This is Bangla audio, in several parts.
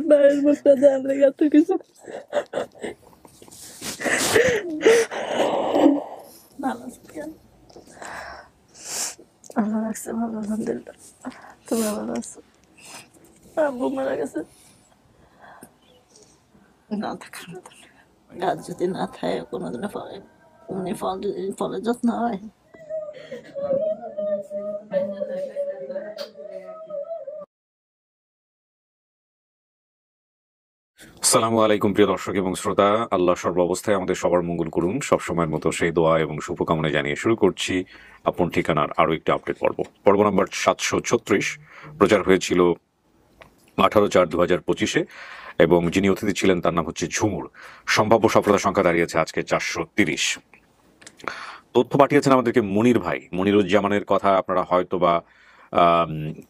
মায়ের মুখটা জানলে এত কিছু আল্লাহ রাখছে ভালো, আলহামদুলিল্লাহ। তোমরা ভালো আছো? আব্বু মারা গেছে। না থাকার মতো গাছ যদি না থাকে কোনোদিনও ফলে, মানে ফল যদি ফলের যত্ন হয়। আসসালামু আলাইকুম প্রিয় দর্শক এবং শ্রোতা, আল্লাহ সর্বাবস্থায় আমাদের সবার মঙ্গল করুন। সবসময়ের মতো সেই দোয়া এবং শুভকামনা জানিয়ে শুরু করছি আপন ঠিকানার আরও একটি আপডেট পর্ব নাম্বার 736। প্রচার হয়েছিল 18/4/2025 এবং যিনি অতিথি ছিলেন তার নাম হচ্ছে ঝুমুর। সম্ভাব্য সফলতা সংখ্যা দাঁড়িয়েছে আজকে 430। তথ্য পাঠিয়েছেন আমাদেরকে মনির ভাই। মনিরুজ্জামানের কথা আপনারা হয়তো বা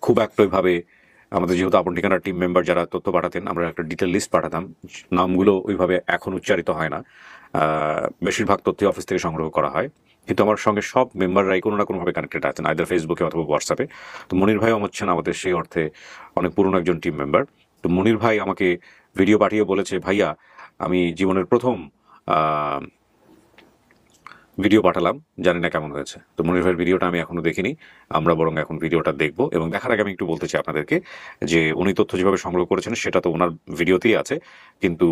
খুব একটাইভাবে আমাদের যেহেতু আপন ঠিকানার টিম মেম্বার যারা তথ্য পাঠাতেন, আমরা একটা ডিটেল লিস্ট পাঠাতাম। নামগুলো ওইভাবে এখন উচ্চারিত হয় না, বেশিরভাগ তথ্য অফিস থেকে সংগ্রহ করা হয়। কিন্তু আমার সঙ্গে সব মেম্বাররাই কোনো না কোনোভাবে কানেক্টেড আছেন, আইদার ফেসবুকে অথবা হোয়াটসঅ্যাপে। তো মনির ভাইও হচ্ছেন আমাদের সেই অর্থে অনেক পুরনো একজন টিম মেম্বার। তো মনির ভাই আমাকে ভিডিও পাঠিয়ে বলেছে, ভাইয়া আমি জীবনের প্রথম ভিডিও পাঠালাম, জানি না কেমন হয়েছে। তো মনির ভাইয়ের ভিডিওটা আমি এখনো দেখিনি, আমরা বরং এখন ভিডিওটা দেখব। এবং দেখার আগে আমি একটু বলতে চাই আপনাদেরকে যে উনি তথ্য যেভাবে সংগ্রহ করেছেন সেটা তো ওনার ভিডিওতেই আছে, কিন্তু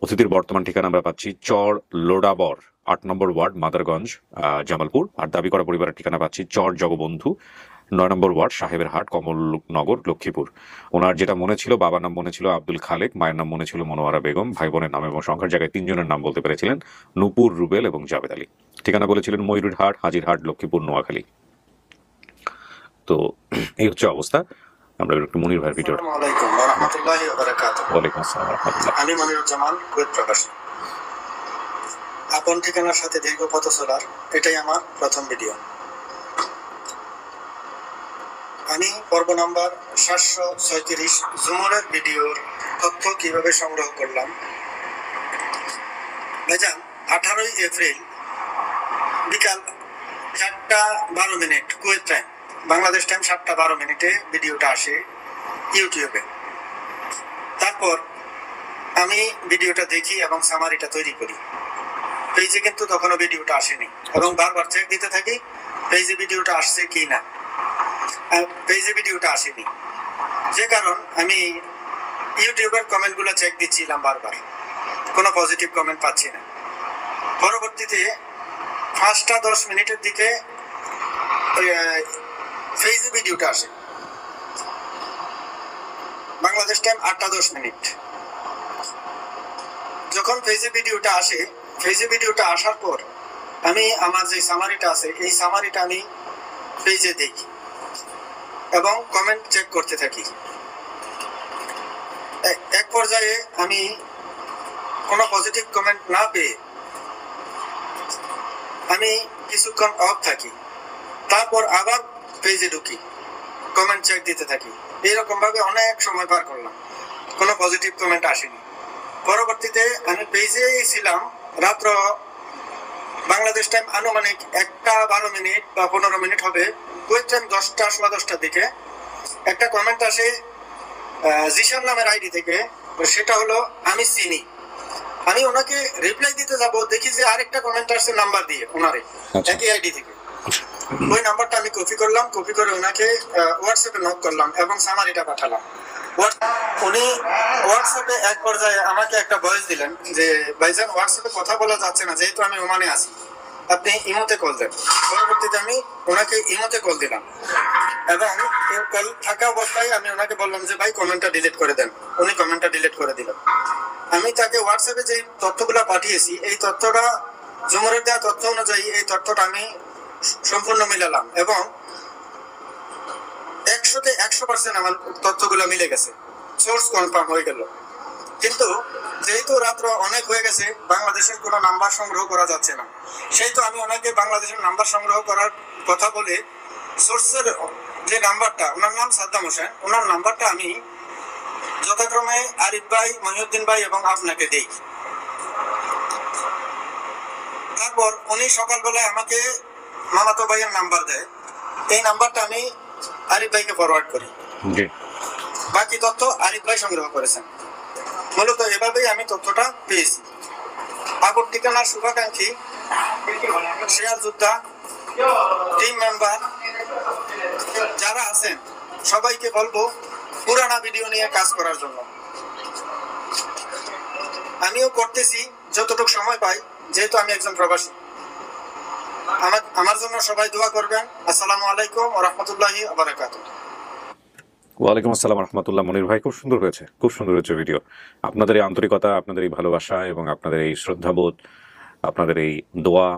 অতিথির বর্তমান ঠিকানা আমরা পাচ্ছি চর লোডাবর, 8 নম্বর ওয়ার্ড, মাদারগঞ্জ, জামালপুর। আর দাবি করা পরিবারের ঠিকানা পাচ্ছি চর জগবন্ধু, 9 নম্বর ওয়ার্ড, সাহেবের হাট, কমলনগর, লক্ষ্মীপুর। ওনার যেটা মনে ছিল, বাবার নাম মনে ছিল আব্দুল খালেক, মায়ের নাম মনে ছিল মনোয়ারা বেগম, ভাই বোনের নাম এবং সংখ্যার জায়গায় 3 জনের নাম বলতে পেরেছিলেন, নূপুর, রুবেল এবং জাবেদ আলী। ঠিকানা বলেছিলেন ময়ূরহাট, হাজিরহাট, লক্ষ্মীপুর, নোয়াখালী। তো এই হচ্ছে অবস্থা। আমরা একটু মনির ভাইয়ের ভিডিও। আসসালামু আলাইকুম ওয়া রাহমাতুল্লাহি ওয়া বারাকাতুহু। ওয়ালাইকুম আসসালাম ওয়া রাহমাতুল্লাহ। আমি মনিরুজ্জামান, কুয়েত প্রবাসী। আপন ঠিকানার সাথে দীর্ঘ পথ চলার এটাই আমার প্রথম ভিডিও। আমি পর্ব নাম্বার 736 ঝুমুরের ভিডিওর তথ্য কিভাবে সংগ্রহ করলাম। ভাইজান, 18 এপ্রিল বিকাল 4:12 কুয়েত টাইম, বাংলাদেশ টাইম 7:12 ভিডিওটা আসে ইউটিউবে। তারপর আমি ভিডিওটা দেখি এবং সামারিটা তৈরি করি। পেজে কিন্তু তখনও ভিডিওটা আসেনি এবং বারবার চেক দিতে থাকি পেজে ভিডিওটা আসছে কি না। পেজে ভিডিওটা আসেনি, যে কারণ আমি ইউটিউবের কমেন্টগুলো চেক দিচ্ছিলাম বারবার, কোনো পজিটিভ কমেন্ট পাচ্ছি না। পরবর্তীতে 5:10 দিকে পেজে ভিডিওটা আসে, বাংলাদেশ টাইম 8:10। যখন পেজে ভিডিওটা আসে, পেজে ভিডিওটা আসার পর আমি আমার যে সামারিটা আছে এই সামারিটা আমি পেজে দেখি এবং কমেন্ট চেক করতে থাকি। এক পর্যায়ে আমি কোনো পজিটিভ কমেন্ট না পেয়ে আমি কিছুক্ষণ অফ থাকি, তারপর আবার পেজে ঢুকি, কমেন্ট চেক দিতে থাকি। এইরকম ভাবে অনেক সময় পার করলাম, কোনো পজিটিভ কমেন্ট আসেনি। পরবর্তীতে আমি পেজে ছিলাম রাত্র বাংলাদেশ টাইম আনুমানিক 1:12 বা 15 হবে, কুয়েত টাইম 10:10 দিকে একটা কমেন্ট আসে জিশান নামের আইডি থেকে। সেটা হলো আমি চিনি। আমি ওনাকে রিপ্লাই দিতে যাব, দেখি যে আরেকটা কমেন্ট আসছে নাম্বার দিয়ে ওনারে, একই আইডি থেকে। ওই নাম্বারটা আমি কপি করলাম, কপি করে ওনাকে হোয়াটসঅ্যাপে নক করলাম এবং সামারিটা পাঠালাম। উনি হোয়াটসঅ্যাপে এক পর্যায়ে আমাকে একটা ভয়েস দিলেন যে ভাইজান হোয়াটসঅ্যাপে কথা বলা যাচ্ছে না, যেহেতু আমি ওমানে আছি, আপনি ইমোতে কল দেন। পরবর্তীতে আমি ওনাকে ইমোতে কল দিলাম এবং কল থাকা অবস্থায় আমি ওনাকে বললাম যে ভাই কমেন্টটা ডিলিট করে দেন। উনি কমেন্টটা ডিলিট করে দিলেন। আমি তাকে হোয়াটসঅ্যাপে যে তথ্যগুলো পাঠিয়েছি এই তথ্যটা ঝুমুরের দেওয়া তথ্য অনুযায়ী এই তথ্যটা আমি সম্পূর্ণ মিলালাম এবং 100-তে 100% আমার তথ্যগুলো মিলে গেছে, সোর্স কনফার্ম হয়ে গেল। কিন্তু যেহেতু রাত্র অনেক হয়ে গেছে, বাংলাদেশের কোনো নাম্বার সংগ্রহ করা যাচ্ছে না, সেহেতু আমি ওনাকে বাংলাদেশের নাম্বার সংগ্রহ করার কথা বলে সোর্সের যে নাম্বারটা, ওনার নাম সাদ্দাম হোসেন, ওনার নাম্বারটা আমি যথাক্রমে আরিফ ভাই, মহিউদ্দিন ভাই এবং আপনাকে দিই। তারপর উনি সকালবেলায় আমাকে মামাতো ভাইয়ের নাম্বার দেয়, এই নাম্বারটা আমি আরিফ ভাইকে ফরওয়ার্ড করি। বাকি তথ্য আরিফ ভাই সংগ্রহ করেছেন। মূলত এভাবেই আমি তথ্যটা পেয়েছি। আপন ঠিকানার শুভাকাঙ্ক্ষী, শেয়ার যোদ্ধা, টিম মেম্বার যারা আছেন সবাইকে বলবো পুরানা ভিডিও নিয়ে কাজ করার জন্য। আমিও করতেছি যতটুকু সময় পাই, যেহেতু আমি একজন প্রবাসী। আমার জন্য সবাই দোয়া করবেন। আসসালামু আলাইকুম ওয়া রাহমাতুল্লাহি ওয়া বারাকাতুহু। ওয়ালাইকুম আসসালাম রহমতুল্লাহ। মনির ভাই, খুব সুন্দর হয়েছে, খুব সুন্দর হয়েছে ভিডিও। আপনাদের এই আন্তরিকতা, আপনাদের এই ভালোবাসা এবং আপনাদের এই শ্রদ্ধাবোধ, আপনাদের এই দোয়া,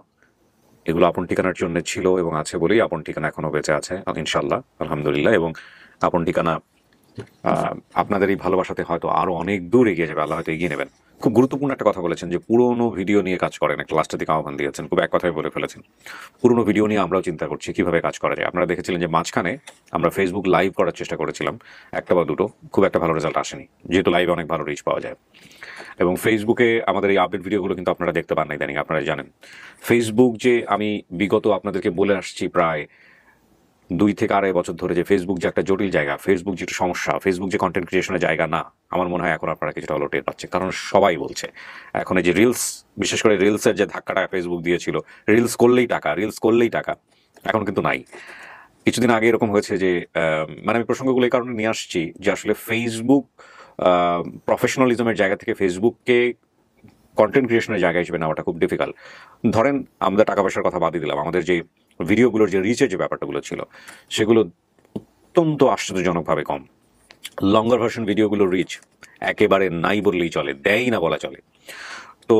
এগুলো আপন ঠিকানার জন্য ছিল এবং আছে বলেই আপন ঠিকানা এখনো বেঁচে আছে ইনশাল্লাহ, আলহামদুলিল্লাহ। এবং আপন ঠিকানা আপনাদের এই ভালোবাসাতে হয়তো আরো অনেক দূর এগিয়ে যাবে, আল্লাহ হয়তো এগিয়ে নেবেন। খুব গুরুত্বপূর্ণ একটা কথা বলেছেন যে পুরোনো ভিডিও নিয়ে কাজ করেন, একটা লাস্টের দিকে আহ্বান দিয়েছেন, খুব এক কথায় বলে ফেলেছেন। পুরোনো ভিডিও নিয়ে আমরাও চিন্তা করছি কিভাবে কাজ করা যায়। আপনারা দেখেছিলেন যে মাঝখানে আমরা ফেসবুক লাইভ করার চেষ্টা করেছিলাম, একটা বা দুটো, খুব একটা ভালো রেজাল্ট আসেনি, যেহেতু লাইভে অনেক ভালো রিচ পাওয়া যায়। এবং ফেসবুকে আমাদের এই আপডেট ভিডিওগুলো কিন্তু আপনারা দেখতে পান না ইদানিং, আপনারা জানেন। ফেসবুক যে আমি বিগত আপনাদেরকে বলে আসছি প্রায় 2 থেকে 2.5 বছর ধরে যে ফেসবুক যে একটা জটিল জায়গা, ফেসবুক যে একটা সমস্যা, ফেসবুক যে কন্টেন্ট ক্রিয়েশনের জায়গা না, আমার মনে হয় এখন আপনারা কিছুটা হলো টের পাচ্ছে। কারণ সবাই বলছে এখন এই যে রিলস, বিশেষ করে রিলসের যে ধাক্কাটা ফেসবুক দিয়েছিল, রিলস করলেই টাকা, রিলস করলেই টাকা, এখন কিন্তু নাই। কিছুদিন আগে এরকম হয়েছে যে মানে আমি প্রসঙ্গগুলো এই কারণে নিয়ে আসছি যে আসলে ফেসবুক প্রফেশনালিজমের জায়গা থেকে ফেসবুককে কন্টেন্ট ক্রিয়েশনের জায়গা হিসেবে নেওয়াটা খুব ডিফিকাল্ট। ধরেন আমাদের টাকা পয়সার কথা বাদই দিলাম, আমাদের যে ভিডিওগুলোর যে রিচের যে ব্যাপারটাগুলো ছিল সেগুলো অত্যন্ত আশ্চর্যজনকভাবে কম। লঙ্গার ভার্সন ভিডিওগুলোর রিচ একেবারে নাই বললেই চলে, দেয়ই না বলা চলে। তো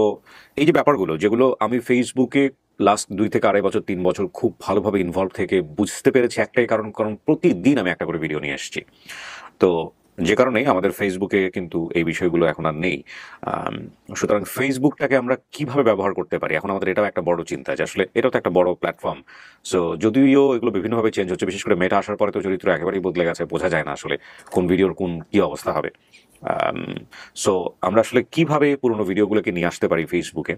এই যে ব্যাপারগুলো, যেগুলো আমি ফেসবুকে লাস্ট 2 থেকে 2.5 বছর 3 বছর খুব ভালোভাবে ইনভলভ থেকে বুঝতে পেরেছি একটাই কারণ প্রতিদিন আমি একটা করে ভিডিও নিয়ে এসেছি। তো যে কারণেই আমাদের ফেসবুকে কিন্তু এই বিষয়গুলো এখন আর নেই। সুতরাং ফেসবুকটাকে আমরা কিভাবে ব্যবহার করতে পারি, এখন আমাদের এটাও একটা বড় চিন্তা যে আসলে এটাও তো একটা বড় প্ল্যাটফর্ম। সো যদিও এগুলো বিভিন্নভাবে চেঞ্জ হচ্ছে, বিশেষ করে মেটা আসার পরে তো চরিত্র একেবারেই বদলে গেছে, বোঝা যায় না আসলে কোন ভিডিওর কোন কি অবস্থা হবে। সো আমরা আসলে কিভাবে পুরোনো ভিডিওগুলোকে নিয়ে আসতে পারি ফেসবুকে,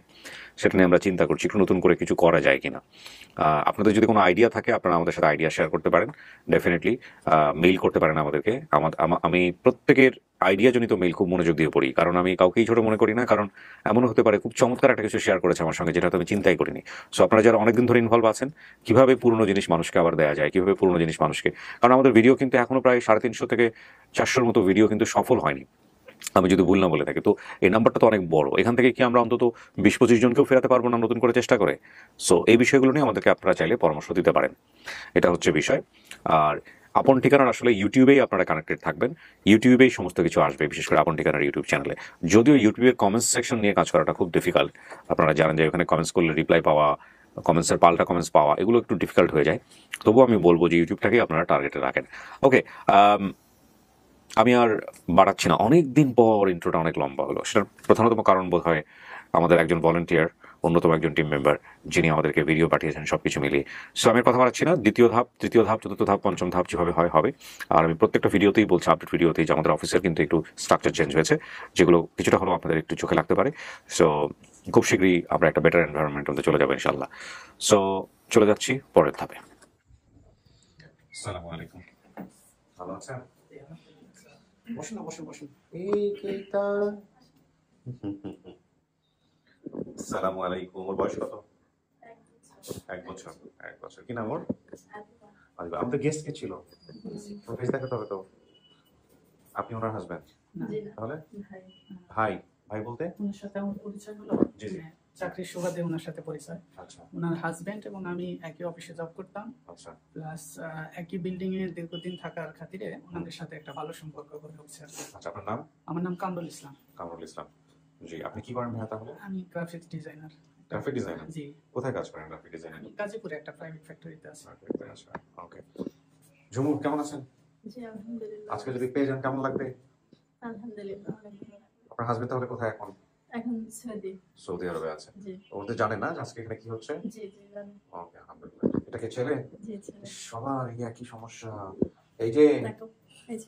সেটা নিয়ে আমরা চিন্তা করছি, একটু নতুন করে কিছু করা যায় কিনা। আপনাদের যদি কোনো আইডিয়া থাকে আপনারা আমাদের সাথে আইডিয়া শেয়ার করতে পারেন, ডেফিনেটলি মেইল করতে পারেন আমাদেরকে। আমি প্রত্যেকের আইডিয়াজনিত মেইল খুব মনোযোগ দিয়ে পড়ি, কারণ আমি কাউকেই ছোট মনে করি না। কারণ এমনও হতে পারে খুব চমৎকার একটা কিছু শেয়ার করেছে আমার সঙ্গে, যেটা তো আমি চিন্তাই করিনি। সো আপনারা যারা অনেকদিন ধরে ইনভলভ আছেন, কিভাবে পুরোনো জিনিস মানুষকে আবার দেওয়া যায়, কিভাবে পুরোনো জিনিস মানুষকে, কারণ আমাদের ভিডিও কিন্তু এখনো প্রায় 350 থেকে 400-র মতো ভিডিও কিন্তু সফল হয়নি, আমি যদি ভুল না বলে থাকি। তো এই নাম্বারটা তো অনেক বড়, এখান থেকে কি আমরা অন্তত 20-25 জনকেও ফেরাতে পারবো না নতুন করে চেষ্টা করে? সো এই বিষয়গুলো নিয়ে আমাদেরকে আপনারা চাইলে পরামর্শ দিতে পারেন, এটা হচ্ছে বিষয়। আর আপন ঠিকানার আসলে ইউটিউবেই আপনারা কানেক্টেড থাকবেন, ইউটিউবেই সমস্ত কিছু আসবে, বিশেষ করে আপন ঠিকানার ইউটিউব চ্যানেলে। যদিও ইউটিউবের কমেন্টস সেকশন নিয়ে কাজ করাটা খুব ডিফিকাল্ট, আপনারা জানেন যে ওখানে কমেন্টস করলে রিপ্লাই পাওয়া, কমেন্টসের পাল্টা কমেন্টস পাওয়া, এগুলো একটু ডিফিকাল্ট হয়ে যায়। তবুও আমি বলবো যে ইউটিউবটাকেই আপনারা টার্গেটে রাখেন। ওকে, আমি আর বাড়াচ্ছি না, অনেক দিন পর ইন্ট্রোটা অনেক লম্বা হলো। সেটার প্রধানতম কারণ বোধ হয় আমাদের একজন ভলেন্টিয়ার, অন্যতম একজন টিম মেম্বার, যিনি আমাদেরকে ভিডিও পাঠিয়েছেন সবকিছু মিলিয়ে। সো আমি কথা বাড়াচ্ছি না, দ্বিতীয় ধাপ, তৃতীয় ধাপ, চতুর্থ ধাপ, পঞ্চম ধাপ যেভাবে হয় হবে। আর আমি প্রত্যেকটা ভিডিওতেই বলছি, আপডেট ভিডিওতেই, যে আমাদের অফিসের কিন্তু একটু স্ট্রাকচার চেঞ্জ হয়েছে, যেগুলো কিছুটা হলেও আপনাদের একটু চোখে লাগতে পারে। সো খুব শীঘ্রই আমরা একটা বেটার এনভায়রনমেন্ট মধ্যে চলে যাবো ইনশাল্লাহ। সো চলে যাচ্ছি পরের ধাপে। আসসালামু আলাইকুম, ভালো আছেন? বসুন না, বসুন বসুন। আসসালামু আলাইকুম। ওর বয়স কত? 1 বছর। 1 বছর। কি নাম ওর? আমাদের গেস্ট কে ছিল? ফেস দেখাতে হবে তো। আপনি ওনার হাজবেন্ড? তাহলে ভাই? ভাই বলতে ওনার সাথে আমার পরিচয় হলো, জি জি, চাকরির সুবাদে ওনার সাথে পরিচয়। আচ্ছা ওনার হাজবেন্ড এবং আমি একই অফিসে জব করতাম, আচ্ছা প্লাস একই বিল্ডিং এ দীর্ঘদিন থাকার খাতিরে ওনাদের সাথে একটা ভালো সম্পর্ক গড়ে উঠছে আর কি। আচ্ছা। আপনার নাম? আমার নাম কামরুল ইসলাম। কামরুল ইসলাম। জি, আপনি কি করেন ভাইয়া তাহলে? আমি গ্রাফিক্স ডিজাইনার। Graphic designer? জি। কোথায় কাজ করেন গ্রাফিক ডিজাইনার? গাজীপুরে একটা প্রাইভেট ফ্যাক্টরিতে আছি। আচ্ছা, ওকে। ঝুমুর কেমন আছেন? জি আলহামদুলিল্লাহ। আজকে যদি পেয়ে যান কেমন লাগবে? আলহামদুলিল্লাহ অনেক ভালো। আপনার হাজবেন্ড তাহলে কোথায় এখন? এখন সৌদি। সৌদি আরবে আছে। জি ওদের জানে না যে আজকে এখানে কি হচ্ছে? জি জি জানি। ওকে, আলহামদুলিল্লাহ। এটা কি ছেলে? জি ছেলে। সবার একই সমস্যা। এই যে দেখো এই যে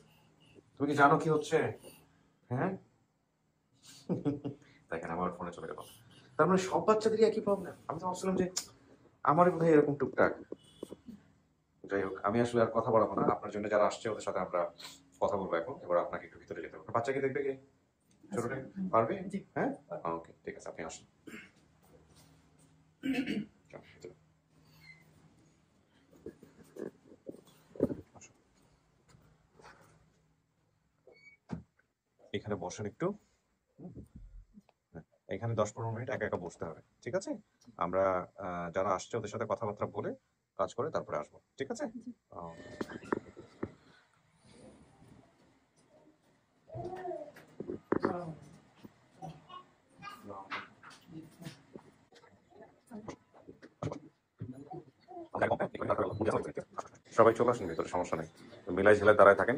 তুমি কি জানো কি হচ্ছে? হ্যাঁ, দেখেন আমার ফোনে চলে গেল। তার মানে সব বাচ্চাদেরই একই প্রবলেম। আমি তো ভাবছিলাম যে আমারই বোধহয় এরকম টুকটাক। যাই হোক, আমি আসলে আর কথা বাড়াবো না। আপনার জন্য যারা আসছে ওদের সাথে আমরা কথা বলবো এখন, এবার আপনাকে একটু ভিতরে যেতে হবে। বাচ্চাকে দেখবে কি ছোটটা পারবে? জি। হ্যাঁ, ওকে, ঠিক আছে, আপনি আসুন। চল, ভিতরে। আসুন। এখানে বসেন একটু। এখানে 10-15 মিনিট একা একা বসতে হবে, ঠিক আছে? আমরা যারা আসছে ওদের সাথে কথাবার্তা বলে কাজ করে তারপরে আসবো, ঠিক আছে? সবাই চলে আসুন ভিতরে, সমস্যা নেই, মিলাই ঝিলাই দাঁড়ায় থাকেন।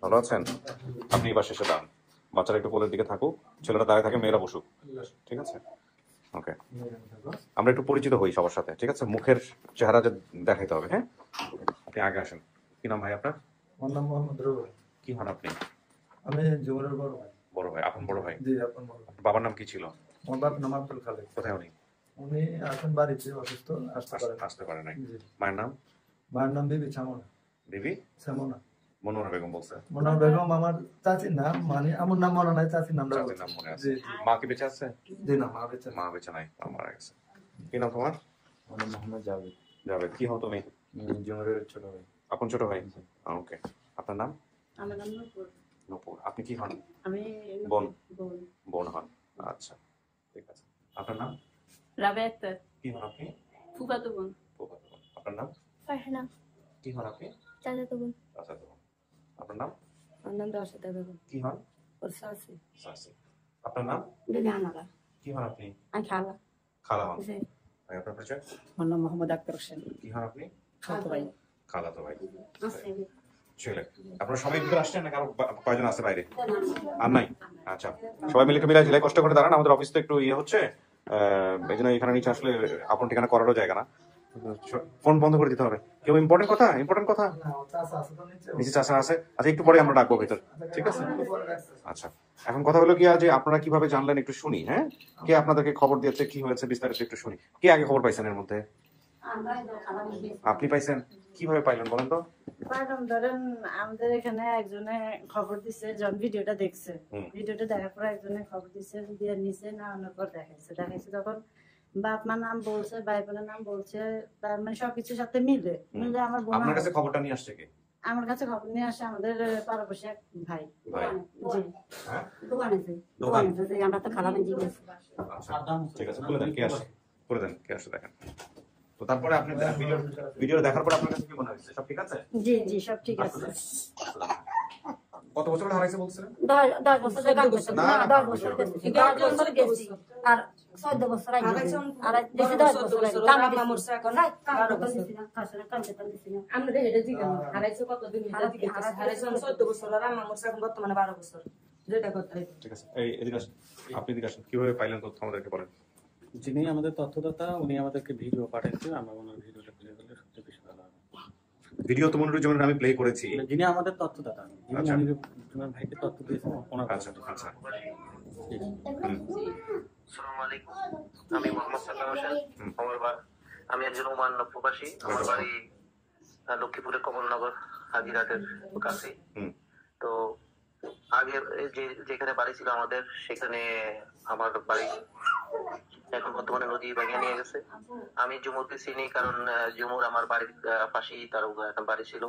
ভালো আছেন? আপনি এবার শেষে দাঁড়ান, বাচ্চারা একটু কোলের দিকে থাকুক, ছেলেরা দাঁড়িয়ে থাকে, মেয়েরা বসুক, ঠিক আছে? ওকে, আমরা একটু পরিচিত হই সবার সাথে, ঠিক আছে? মুখের চেহারা যে দেখাইতে হবে। হ্যাঁ, আপনি আগে আসেন। কি নাম ভাই আপনার? আমার নাম মোহাম্মদ রুবেল। কি হন আপনি? আমি জুমুরের বড় ভাই। বড় ভাই, আপন বড় ভাই? জি, আপন বড় ভাই। বাবার নাম কি ছিল? আমার বাবার নাম আব্দুল খালেক। কোথায় উনি? উনি এখন বাড়িতে অসুস্থ, আসতে পারে নাই। জি। মায়ের নাম? মায়ের নাম বিবি ছামনা। বিবি ছামনা। মনোহরা বেগম বলছে। মনোহর বেগম আমার চাচির নাম, মানে আমার নাম মনে নাই, চাচির নামটা চাচির নাম মনে আছে। জি, জি। মা কি বেঁচে আছে? জি না, মা বেঁচে মা বেঁচে নাই, মারা গেছে। কি নাম তোমার? আমার নাম মোহাম্মদ জাভেদ। জাভেদ। কি হও তুমি? জুমুরের ছোট ভাই। আপন ছোট ভাই? ওকে, আপনার নাম? আমার নাম নূপুর। নূপুর। আপনি কি হন? আমি বোন। বোন। বোন হন, আচ্ছা, ঠিক আছে। আপনার নাম? রাবেয়া আক্তার। কি হন আপনি? ফুফাতো বোন। ফুফাতো বোন। আপনার নাম? ফারহানা। কি হন আপনি? চাচাতো বোন। চাচাতো বোন। আপনার নাম? আমার নাম রাশেদা বেগম। কি হন? ওর শাশি। শাশি। আপনার নাম? বিবিয়ানারা। কি হন আপনি? আমি খালা। খালা হন। জি। ভাই, আপনার পরিচয়? আমার নাম মোহাম্মদ আক্তার হোসেন। কি হন আপনি? খালাতো ভাই। খালাতো ভাই। আছে। ছেলে। আপনারা সবাই ভিতরে আসছেন নাকি আরো কয়জন আছে বাইরে? আর নাই? আচ্ছা, সবাই মিলে একটু মিলাই ঝিলাই কষ্ট করে দাঁড়ান, আমাদের অফিস তো একটু ইয়ে হচ্ছে, এই জন্য এখানে নিচে আসলে আপন ঠিকানা করারও জায়গা না, ফোন বন্ধ করে দিতে হবে। কেউ ইম্পর্টেন্ট কথা? না, চাচা আছে তো নিচে। নিচে চাষা আছে, আচ্ছা একটু পরে আমরা ডাকবো ভিতর, ঠিক আছে? আচ্ছা, এখন কথা হলো কি, যে আপনারা কিভাবে জানলেন একটু শুনি। হ্যাঁ, কে আপনাদেরকে খবর দিয়েছে, কি হয়েছে বিস্তারিত একটু শুনি। কে আগে খবর পাইছেন এর মধ্যে? আপনি পাইছেন? কিভাবে পাইলেন বলেন তো? ম্যাডাম ধরেন আমাদের এখানে একজনে খবর দিছে, যখন ভিডিওটা দেখছে, ভিডিওটা দেখার পর একজনে খবর দিছে, দিয়ে নিচে নামানোর পর দেখাইছে তখন বাপ মা নাম বলছে, ভাই বোনের নাম বলছে, তার মানে সবকিছুর সাথে মিলে আমার বোন আপনার কাছে খবরটা নিয়ে আসছে কে? আমার কাছে খবর নিয়ে আসে আমাদের পাড়াপড়শি এক ভাই। ভাই। জি। হ্যাঁ, দোকান আছে। দোকান আছে। আমরা তো খালা বেঞ্জি গেছি। আচ্ছা, ঠিক আছে, বলে দেন কে আসে, বলে দেন কে আসে দেখেন। তো তারপরে আপনি ভিডিও দেখার পর আপনার কাছে কি মনে হয়েছে, সব ঠিক আছে? জি জি, সব ঠিক আছে। কত বছর ধরে হারাইছে বলছিলেন? 10 বছর থেকে গেছি। না, না, 10 বছর গেছি। 10 বছর গেছি। আর 14 বছর আগে। আর বেশি 10 বছর আগে। কামে মরছে এখন না। কামে তো দিছি না। কাছে কামে তো দিছি না। আমরা হেডে দিকে হারাইছে কতদিন হারাইছে 14 বছর আর আমার মোর এখন বর্তমানে 12 বছর যেটা করতে। ঠিক আছে, এই এদিকে আসেন, আপনি এদিকে আসেন। কিভাবে পাইলেন তথ্য আমাদেরকে বলেন। যিনি আমাদের তথ্যদাতা উনি আমাদেরকে ভিডিও পাঠিয়েছে, আমরা ওনার ভিডিওটা প্লে করলে সবচেয়ে বেশি ভালো হবে। ভিডিও তো মনিরুল জামানের আমি প্লে করেছি। যিনি আমাদের তথ্যদাতা, যিনি আচ্ছা। মনিরুল জামান ভাইকে তথ্য দিয়েছেন ওনার আচ্ছা আচ্ছা, আসসালামু আলাইকুম, আমি মোহাম্মদ সাল্লাহ হোসেন। আমি একজন ওমান প্রবাসী। আমার বাড়ি লক্ষ্মীপুরের কমলনগর হাজিরাটের কাছে। তো আগে যেখানে বাড়ি ছিল আমাদের, সেখানে আমার বাড়ি এখন বর্তমানে নদী ভেঙে নিয়ে গেছে। আমি জুমুরকে চিনি, কারণ জুমুর আমার বাড়ির পাশেই তার এখন বাড়ি ছিল।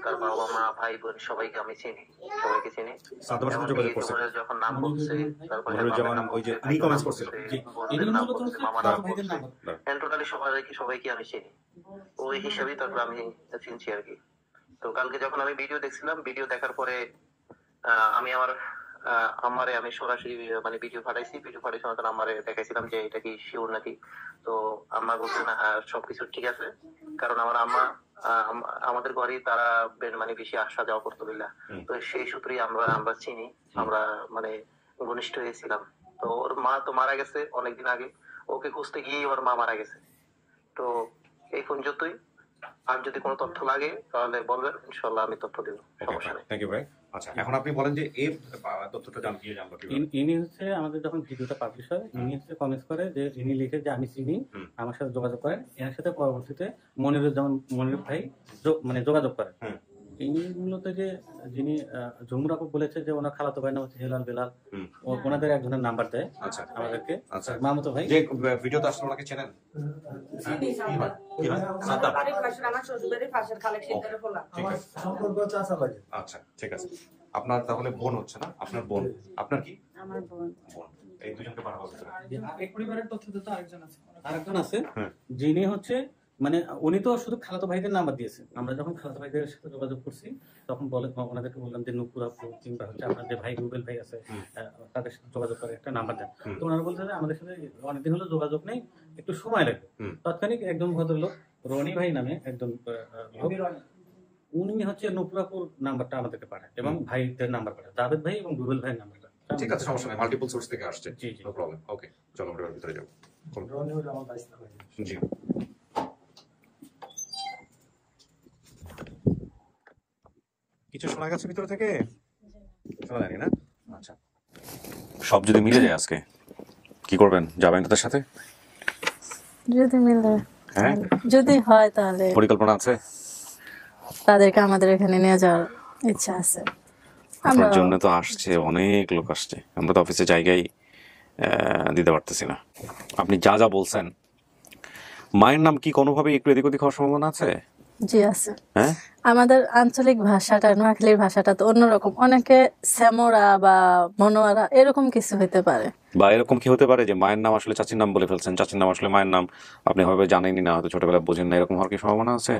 তার বাবা মা ভাই বোন সবাইকে আমি চিনি, সবাইকে চিনি। যখন নাম বলছে, তারপরে টোটালি সবাইকে আমি চিনি, ওই হিসাবেই তারপর আমি চিনছি আর কি। তো কালকে যখন আমি ভিডিও দেখছিলাম, ভিডিও দেখার পরে আমি আমি সরাসরি মানে ভিডিও পাঠাইছি তখন আমারে দেখাইছিলাম যে এটা কি শিওর নাকি। তো আম্মা বলছে না, সবকিছু ঠিক আছে, কারণ আমার আম্মা আমাদের ঘরে তারা মানে বেশি আসা যাওয়া করতো বিল্লা। তো সেই সূত্রেই আমরা চিনি, আমরা মানে ঘনিষ্ঠ হয়েছিলাম। তো ওর মা তো মারা গেছে অনেকদিন আগে, ওকে খুঁজতে গিয়ে ওর মা মারা গেছে। তো এই পর্যন্তই। আর যদি কোনো তথ্য লাগে তাহলে বলবেন, ইনশাল্লাহ আমি তথ্য দেবো, সমস্যা নেই। থ্যাংক ইউ ভাই। আচ্ছা, এখন আপনি বলেন যে এই তথ্যটা জানবো কিভাবে? ইনি হচ্ছে আমাদের যখন ভিডিওটা পাবলিশ হয়, ইনি হচ্ছে কমেন্টস করে যে ইনি লিখে যে আমি চিনি, আমার সাথে যোগাযোগ করেন। এর সাথে পরবর্তীতে মনির ভাই মানে যোগাযোগ করেন। ইনি মূলত যে যিনি জমুর আপু বলেছে যে ওনার খালাতো ভাই নাম হচ্ছে হেলাল বেলাল, ওনাদের একজনের নাম্বার দেয় আমাদেরকে। আচ্ছা, মামতো ভাই যে ভিডিওতে আসলে ওনাকে চেনেন? আমার শ্বশুরবাড়ির পাশের খালেক সিদ্ধারে ফোলা। সম্পর্ক চাচা লাগে। আচ্ছা, ঠিক আছে। আপনার তাহলে বোন হচ্ছে না? আপনার বোন। আপনার কি? আমার বোন। এই দুজনকে পাঠাবো। এই পরিবারের তথ্যদাতা আরেকজন আছে যিনি হচ্ছে মানে উনি তো শুধু খালাতো ভাইদের নাম্বার দিয়েছে। আমরা যখন খালাতো ভাইদের সাথে যোগাযোগ করছি তখন ওনাদেরকে বললাম যে নুপুর আপু কিংবা হচ্ছে আপনার যে ভাই রুবেল ভাই আছে তাদের সাথে যোগাযোগ করে একটা নাম্বার দেন। তো ওনারা বলছে যে আমাদের সাথে অনেকদিন হলো যোগাযোগ নেই, একটু সময় লাগবে। তৎক্ষণিক একজন ভদ্রলোক রনি ভাই নামে একজন উনি হচ্ছে নুপুরাপুর নাম্বারটা আমাদেরকে পাঠায় এবং ভাইদের নাম্বার পাঠায়, জাভেদ ভাই এবং রুবেল ভাইয়ের নাম্বারটা। ঠিক আছে, সমস্যা নেই, মাল্টিপল সোর্স থেকে আসছে। জি, নো প্রবলেম। ওকে, চলো আমরা ভিতরে যাবো। জি, কিছু শোনা গেছে ভিতর থেকে? শোনা যায়নি না? আচ্ছা, সব যদি মিলে যায় আজকে কি করবেন? যাবেন তাদের সাথে? যদি মিলে, হ্যাঁ, যদি হয় তাহলে পরিকল্পনা আছে? তাদেরকে আমাদের এখানে নিয়ে যাওয়ার ইচ্ছা আছে। আপনার জন্য তো আসছে, অনেক লোক আসছে, আমরা তো অফিসে জায়গায় দিতে পারতেছি না। আপনি যা যা বলছেন, মায়ের নাম কি কোনোভাবে একটু এদিক ওদিক হওয়ার সম্ভাবনা আছে? জি আছে। হ্যাঁ, আমাদের আঞ্চলিক ভাষাটা, নোয়াখালীর ভাষাটা তো অন্যরকম। অনেকে শ্যামরা বা মনোয়ারা এরকম কিছু হতে পারে, বা এরকম কি হতে পারে যে মায়ের নাম আসলে চাচির নাম বলে ফেলছেন, চাচির নাম আসলে মায়ের নাম, আপনি হয়তো জানেনই না, হয়তো ছোটবেলায় বোঝেন না, এরকম হওয়ার কি সম্ভাবনা আছে?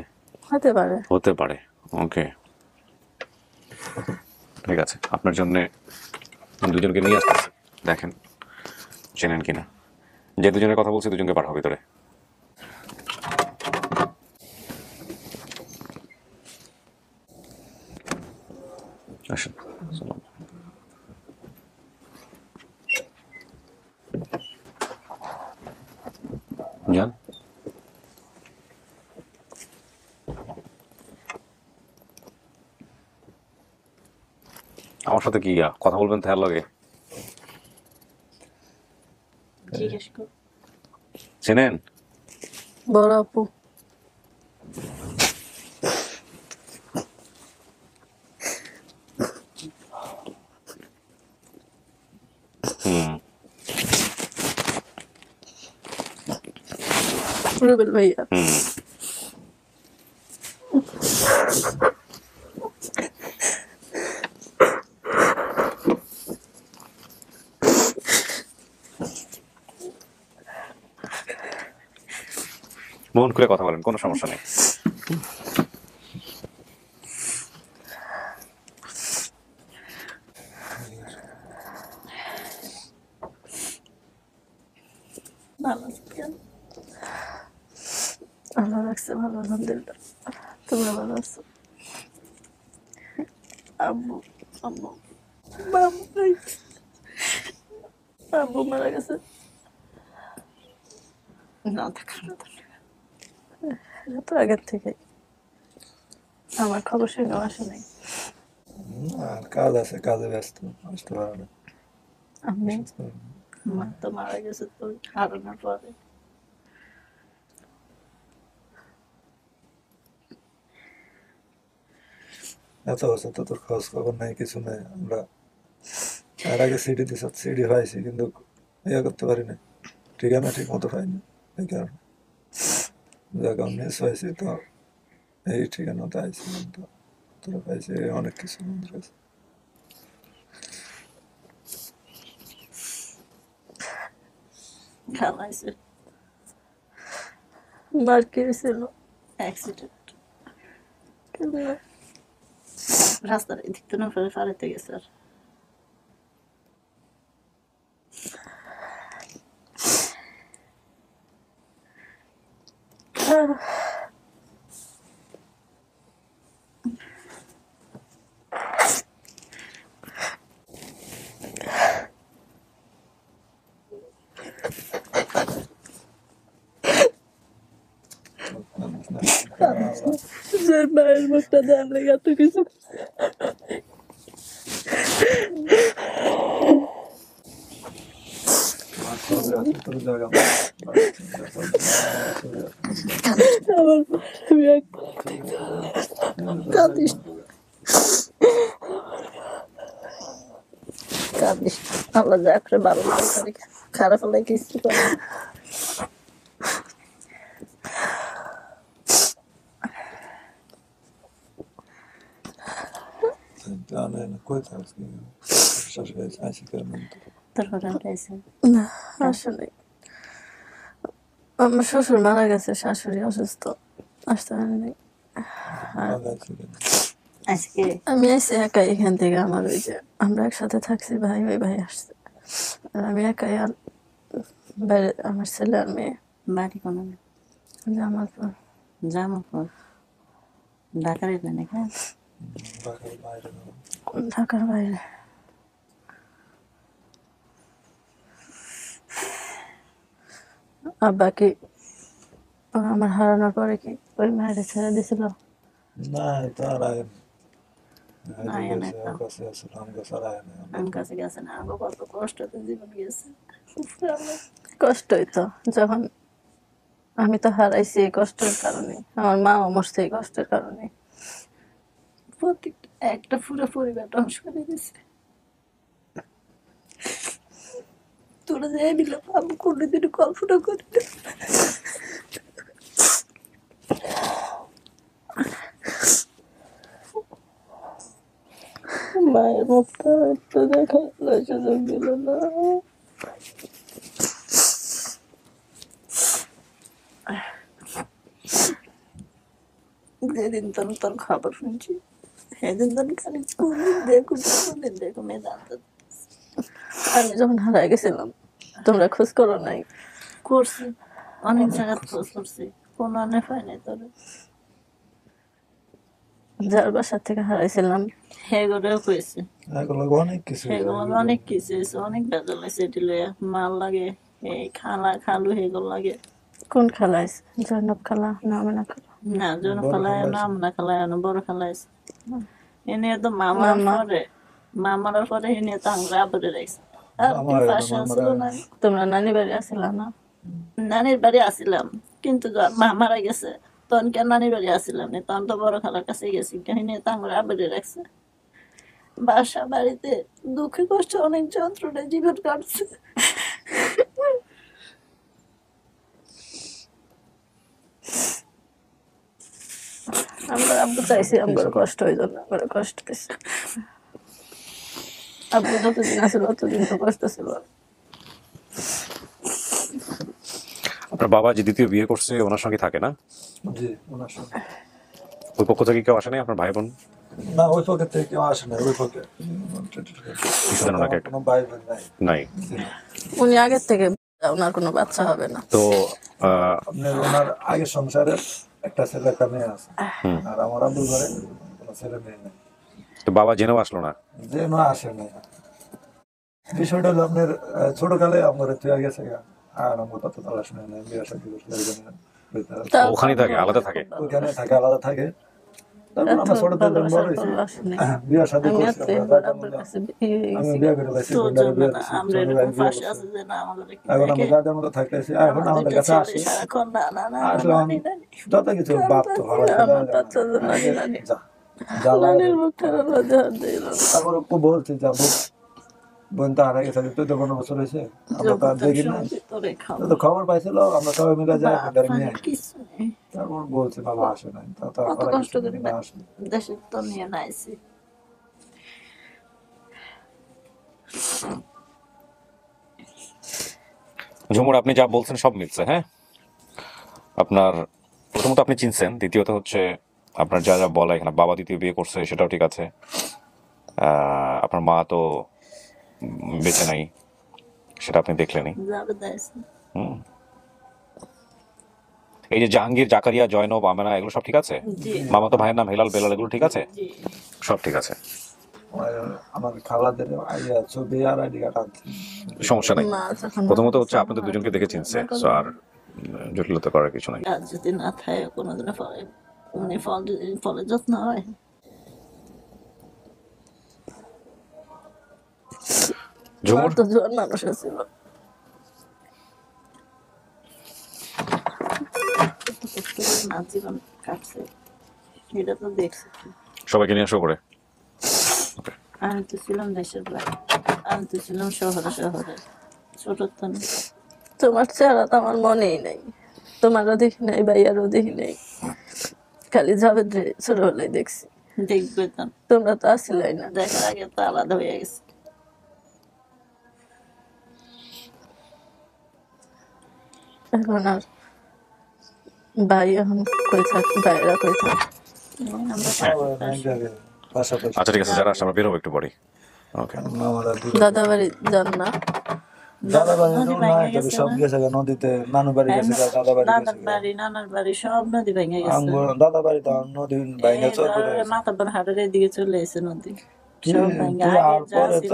হতে পারে। হতে পারে। ওকে, ঠিক আছে, আপনার জন্য দুজনকে নিয়ে আসতে দেখেন চেনেন কিনা। যে দুজনের কথা বলছি দুজনকে পাঠাবো ভিতরে। আসেন, যান। আমার সাথে কি কথা বলবেন তার লগে? চেনেন? বড় আপু। রুবেল ভাইয়া। মন খুলে কথা বলেন, কোনো সমস্যা নেই। আল্লাহ রাখছে ভালো, আলহামদুলিল্লাহ। তোমরা ভালো আছো? আব্বু আব্বু আব্বু মারা গেছে। না, তো আগের থেকে আমার খবর শুনে আসে নাই। কাজ আছে, কাজে ব্যস্ত, আসতে পারে না। আমি মা তো মারা গেছে তো হারানোর পরে। এত বছর তো তোর খোঁজ খবর নাই, কিছু নাই। আমরা এর আগে সিডি দিস, সিডি পাইছি কিন্তু ইয়ে করতে পারি না, ঠিকানা ঠিক মতো পাইনি। এই কারণে যখন মিস হয়েছি তো এই ঠিকানাতে আইছিলাম, তো তোরা পাইছি অনেক কিছু মন্দির আছে। খালাইছে বার কি ছিল অ্যাক্সিডেন্ট, রাস্তার এদিক তো না ফেলে ফাড়াইতে গেছে। আর যার মায়ের মুখটা দেওয়ার লেগে এত কিছু আমার আমি একবার কাঁদিস কাঁদিস আল্লাহ যা করে ভালো লাগে খারাপ হলে কিছু করে না। তারপরে না আসলে আমার শ্বশুর মারা গেছে, শাশুড়ি অসুস্থ, আসতে পারেনি। আজকে আমি এসে একাই এখান থেকে, আমার ওই যে আমরা একসাথে থাকছি, ভাই ওই ভাই আসছে, আর আমি একাই। আর বাইরে আমার ছেলে আর মেয়ে। বাড়ি কোনো জামালপুর। জামালপুর ঢাকার এখানে ঢাকার বাইরে। আর বাকি আমার হারানোর পরে কি ওই মায়ের ছেড়ে দিছিল? না তার আগে আমার কাছে গেছে না, আমার কত কষ্টতে জীবন গেছে। কষ্টই তো, যখন আমি তো হারাইছি এই কষ্টের কারণে, আমার মাও মরছে এই কষ্টের কারণে। প্রত্যেকটা একটা পুরো পরিবার ধ্বংস করে দিছে। তোরা যে দিল আমি কোনোদিন কল্পনা করি না। মায়ের মুখটা একটু দেখা সুযোগ দিল না। যেদিন তোর খবর শুনছি সেদিন তোর খালি কোনদিন দেখো মেয়ে জানতো। আমি যখন হারাই গেছিলাম তোমরা খোঁজ করো নাই? করছি, অনেক জায়গা খোঁজ করছি, কোনো আনে পাই নাই তোর। যার বাসার থেকে হারাইছিলাম হেগোরেও কইছে অনেক কিছু অনেক কিছু হয়েছে, অনেক বেজাল হয়েছে। এটি লইয়া মাল লাগে, এই খালা খালু হেগুলো লাগে। কোন খালা আছে? জৈনব খালা না আমেনা খালা? না জৈনব খালা না আমেনা খালা, বড় খালা আছে। এনে তো মামার পরে এনে তো আমরা আবরে রাখছি। আর পাশে আসছিল না। তোমরা নানি বাড়ি আসিলা না? নানির বাড়ি আসিলাম, কিন্তু মা মারা গেছে তখন কেন নানির বাড়ি আসিলাম না, তখন তো বড় খালার কাছে গেছি। কাহিনী তো আমরা আবরে রাখছে। বাসা বাড়িতে দুঃখে কষ্ট অনেক যন্ত্রণায় জীবন কাটছে। আমরা আব্বু চাইছি আমার কষ্ট হয়ে যাবে, আমার কষ্ট দিচ্ছে। আব্বু যতদিন আসলো ততদিন তো কষ্ট ছিল। আপনার বাবা যে দ্বিতীয় বিয়ে করছে ওনার সঙ্গে থাকে না? জি, ওনার সঙ্গে। ওই পক্ষ থেকে কেউ আসে নাই আপনার ভাই বোন? না ওই পক্ষে থেকে কেউ আসে না, ওই পক্ষে কোনো ভাই বোন নাই। উনি আগের থেকে ওনার কোনো বাচ্চা হবে না। তো আপনার ওনার আগের সংসারে একটা ছেলে একটা মেয়ে আছে, আর আমার আব্বুর ঘরে কোনো ছেলে মেয়ে নেই। তো বাবা জেনেও আসলো না? যেন আসে না। বিষয়টা হলো আপনার ছোটকালে আমার তুই গেছে আর আমার কত তালা শুনে নেই, বিয়ে শাদী ওখানে থাকে আলাদা থাকে? ওখানে থাকে আলাদা থাকে। তারপর আমরা ছোট থেকে বড় হয়েছি, বিয়ে শাদী করছি। আমি বিয়ে করে পাইছি, এখন আমরা যাদের মতো থাকতেছি। এখন আমাদের কাছে আসে, আসলাম যত কিছু বাপ তো তারপর বলছি যাবো বোন তো হারা গেছে, তুই তো 15 বছর হয়েছে, আমরা তো আর দেখি না, তো খবর পাইছিল আমরা সবাই মিলে যাই নিয়ে। তারপর বলছে বাবা আসে নাই, কষ্ট করে দেশে তো নিয়ে নাইছি। ঝুমুর আপনি যা বলছেন সব মিলছে। হ্যাঁ, আপনার প্রথমত আপনি চিনছেন, দ্বিতীয়ত হচ্ছে আপনার যা যা বলা এখানে বাবা দ্বিতীয় বিয়ে করছে সেটাও ঠিক আছে। আপনার মা তো বেঁচে নাই, সেটা আপনি দেখলেনই। এই যে জাহাঙ্গীর, জাকারিয়া, জয়নব, আমেনা এগুলো সব ঠিক আছে? মামা তো ভাইয়ের নাম হেলাল, বেলাল এগুলো ঠিক আছে? সব ঠিক আছে, আমার খালাদের ছবি আর আইডি কার্ড আছে, সমস্যা নাই। প্রথমত হচ্ছে আপনাদের দুজনকে দেখে চিনছে, আর জটিলতা করার কিছু নাই। আর যদি না থাকে কোনোদিনও ফলে মানে ফলের যত্ন হয়। ঝুমুর তো জোয়ান মানুষ ছিল, জীবন কাটছে এটা তো দেখছি। সবাইকে নিয়ে আসো করে। আমি তো ছিলাম দেশের বাইরে, আমি তো ছিলাম শহরে ছোট তো না। তোমার চেহারা তো আমার মনেই নাই, তোমারও দেখি নাই, ভাইয়ারও দেখি নাই, খালি যাবে ছোটবেলায় দেখছি। দেখবে তো, তোমরা তো আসিলাই না, দেখার আগে তো আলাদা হয়ে গেছে। এখন আর ভাই এখন কই থাকি, ভাইয়েরা কই থাকি। পাশাপাশি আচ্ছা ঠিক আছে, যারা আসছে আমরা বেরোবো একটু পরে। ওকে, মামারা দাদা বাড়ি যান না? দাদা বাড়ি সব গেছে নদীতে, নানু বাড়ি গেছে, দাদা বাড়ি দাদার বাড়ি নানার বাড়ি সব নদী ভেঙে গেছে। দাদা বাড়ি তো নদী ভেঙে মাতাব্বর হাটের এদিকে চলে এসে নদী সব ভেঙে। আগে যা ছিল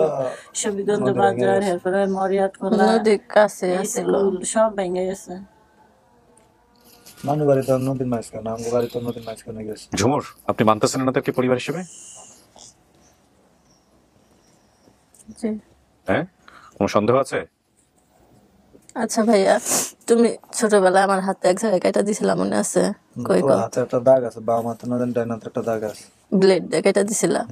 সবিগঞ্জ বাজার, এরপরে মরিয়াট খোলা, নদীর কাছে আসছিল, সব ভেঙে গেছে। নানু বাড়ি তো নদীর মাঝখানে, আমার বাড়ি তো নদীর মাঝখানে গেছে। ঝুমুর আপনি মানতেছেন না তাকে পরিবার হিসেবে? জি। হ্যাঁ, কোনো সন্দেহ আছে? আচ্ছা ভাইয়া, তুমি ছোটবেলায় আমার হাতে এক জায়গায় কেটে দিছিলা, মনে আছে? কই তোর হাতে একটা দাগ আছে, বাম হাতে না দেন ডান হাতে একটা দাগ আছে, ব্লেড দিয়ে কেটে দিছিলা।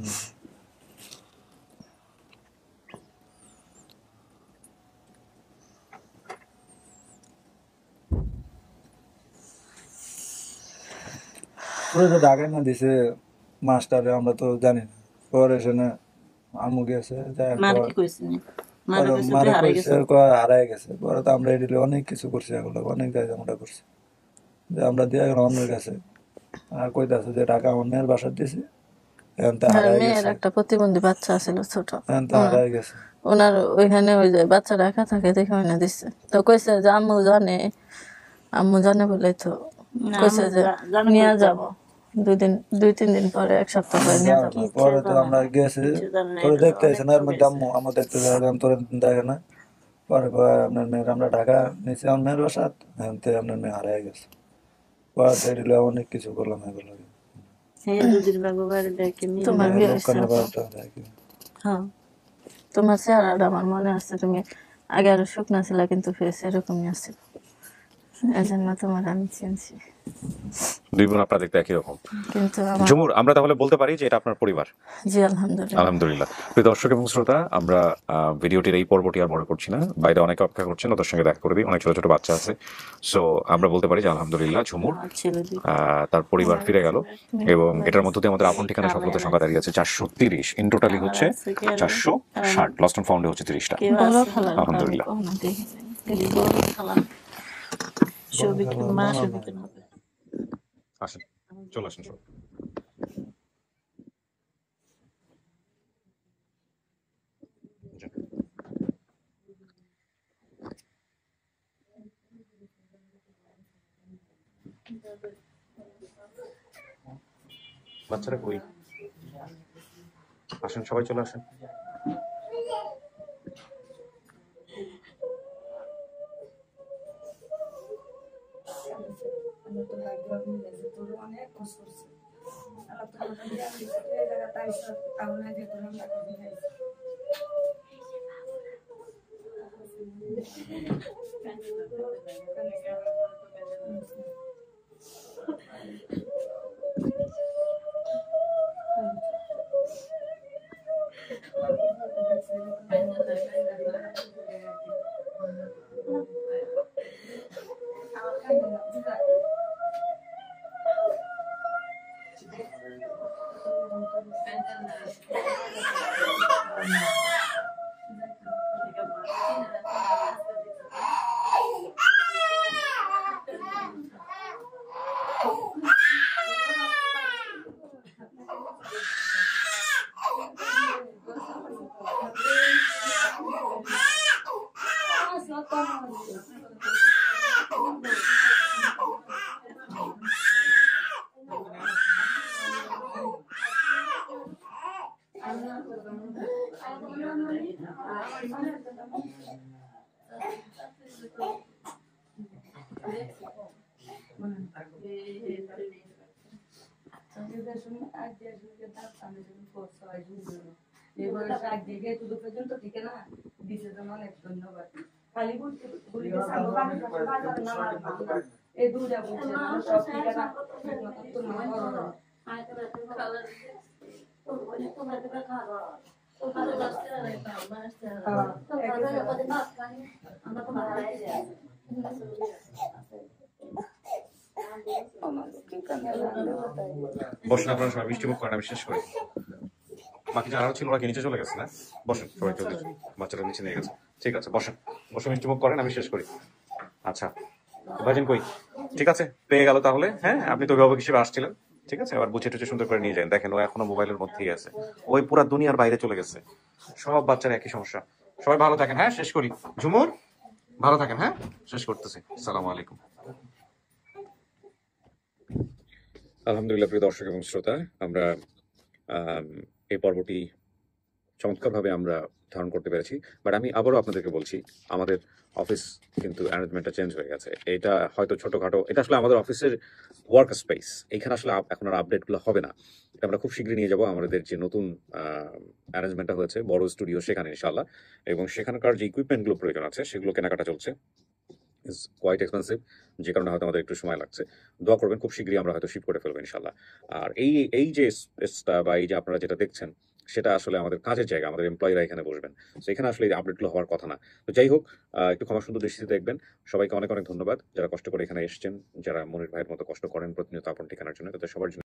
পুরো যে দাগে না দিছে মাস্টারে আমরা তো জানি না। পরে শুনে আমু গেছে, হারাই গেছে। পরে তো আমরা এডিলে অনেক কিছু করছি, এগুলো অনেক জায়গা আমরা করছি যে আমরা দিয়ে এখন অন্যের কাছে আর কইতাছে যে টাকা অন্যের বাসার দিছি, এখন তো হারাই মেয়ের গেছে, একটা প্রতিবন্ধী বাচ্চা ছিল ছোট, এখন তো হারাই গেছে। ওনার ওইখানে ওই যে বাচ্চা রাখা থাকে দেখে ওইনা দিচ্ছে, তো কইছে যে আম্মু জানে বলে তো কইছে যে নিয়ে যাব, 2-3 দিন পরে, 1 সপ্তাহ পরে নিয়ে যাবো। পরে তো আমরা গেছি, তোরে দেখতে আসে না, এর মধ্যে আম্মু আমার দেখতে যাই, তোরে দেখে না। পরে আপনার মেয়ের আমরা ঢাকা নিচে, আমার মেয়ের বাসাত, এখন তো আপনার মেয়ে হারাই গেছে। পরে তো এডিলে অনেক কিছু করলাম এগুলো। তোমার বিয়ে হয়েছে, তোমার চেহারাটা আমার মনে আছে, তুমি আগে আরো শুকনা ছিল, কিন্তু ফেস এরকমই আছিল, এজন্য তোমার আমি চিনছি। দুই বোন আপনারা দেখতে একই রকম। কিন্তু ঝুমুর, আমরা তাহলে বলতে পারি যে এটা আপনার পরিবার? জি আলহামদুলিল্লাহ। আলহামদুলিল্লাহ। প্রিয় দর্শক এবং শ্রোতা, আমরা ভিডিওটির এই পর্বটি আর বড় করছি না, বাইরে অনেকে অপেক্ষা করছেন, ওদের সঙ্গে দেখা করে দিই, অনেক ছোট ছোট বাচ্চা আছে। সো আমরা বলতে পারি যে আলহামদুলিল্লাহ ঝুমুর তার পরিবার ফিরে গেল, এবং এটার মধ্যে আমাদের আপন ঠিকানা সফলতার সংখ্যা দাঁড়িয়ে আছে 430। ইন টোটালি হচ্ছে 460, লস্ট অ্যান্ড ফাউন্ডে হচ্ছে 30টা। আলহামদুলিল্লাহ। আসেন, চলে আসেন সব। বাচ্চারা কই? আসেন, সবাই চলে আসেন। এই দুটা বলছে সব ঠিক না তোমার বসেন, আপনারা সবাই মিষ্টি মুখ করেন, আমি শেষ করি। বাকি যারা ছিল ওরা কি নিচে চলে গেছে না? বসেন সবাই, চলে বাচ্চারা নিচে নিয়ে গেছে। ঠিক আছে, বসেন, বসে মিষ্টি মুখ করেন, আমি শেষ করি। আচ্ছা ভাইজান কই? ঠিক আছে, পেয়ে গেল তাহলে। হ্যাঁ, আপনি তো অভিভাবক হিসেবে আসছিলেন, ঠিক আছে, আবার বুঝে টুঝে সুন্দর করে নিয়ে যান। দেখেন ও এখনো মোবাইলের মধ্যেই আছে, ওই পুরা দুনিয়ার বাইরে চলে গেছে। সব বাচ্চার একই সমস্যা। সবাই ভালো থাকেন, হ্যাঁ শেষ করি। ঝুমুর ভালো থাকেন, হ্যাঁ শেষ করতেছি। আসসালামু আলাইকুম। আলহামদুলিল্লাহ প্রিয় দর্শক এবং শ্রোতা, আমরা এই পর্বটি চমৎকারভাবে আমরা ধারণ করতে পেরেছি। বাট আমি আবারও আপনাদেরকে বলছি, আমাদের অফিস কিন্তু অ্যারেঞ্জমেন্টটা চেঞ্জ হয়ে গেছে। এটা হয়তো ছোটোখাটো, এটা আসলে আমাদের অফিসের ওয়ার্ক স্পেস। এইখানে আসলে এখন আর আপডেটগুলো হবে না। এটা আমরা খুব শীঘ্রই নিয়ে যাবো আমাদের যে নতুন অ্যারেঞ্জমেন্টটা হয়েছে, বড় স্টুডিও, সেখানে ইনশাআল্লাহ। এবং সেখানকার যে ইকুইপমেন্টগুলো প্রয়োজন আছে সেগুলো কেনাকাটা চলছে। ইজ কোয়াইট এক্সপেন্সিভ, যে কারণে হয়তো আমাদের একটু সময় লাগছে। দোয়া করবেন, খুব শীঘ্রই আমরা হয়তো শিফট করে ফেলবো ইনশাআল্লাহ। আর এই যে স্পেসটা বা এই যে আপনারা যেটা দেখছেন, সেটা আসলে আমাদের কাজের জায়গা, আমাদের এমপ্লয়িরা এখানে বসবেন। তো এখানে আসলে এই আপডেটগুলো হওয়ার কথা না। তো যাই হোক, একটু ক্ষমা সুন্দর দৃষ্টিতে দেখবেন। সবাইকে অনেক অনেক ধন্যবাদ যারা কষ্ট করে এখানে এসেছেন, যারা মনির ভাইয়ের মতো কষ্ট করেন প্রতিনিয়ত আপন ঠিকানার জন্য। তাদের সবার জন্য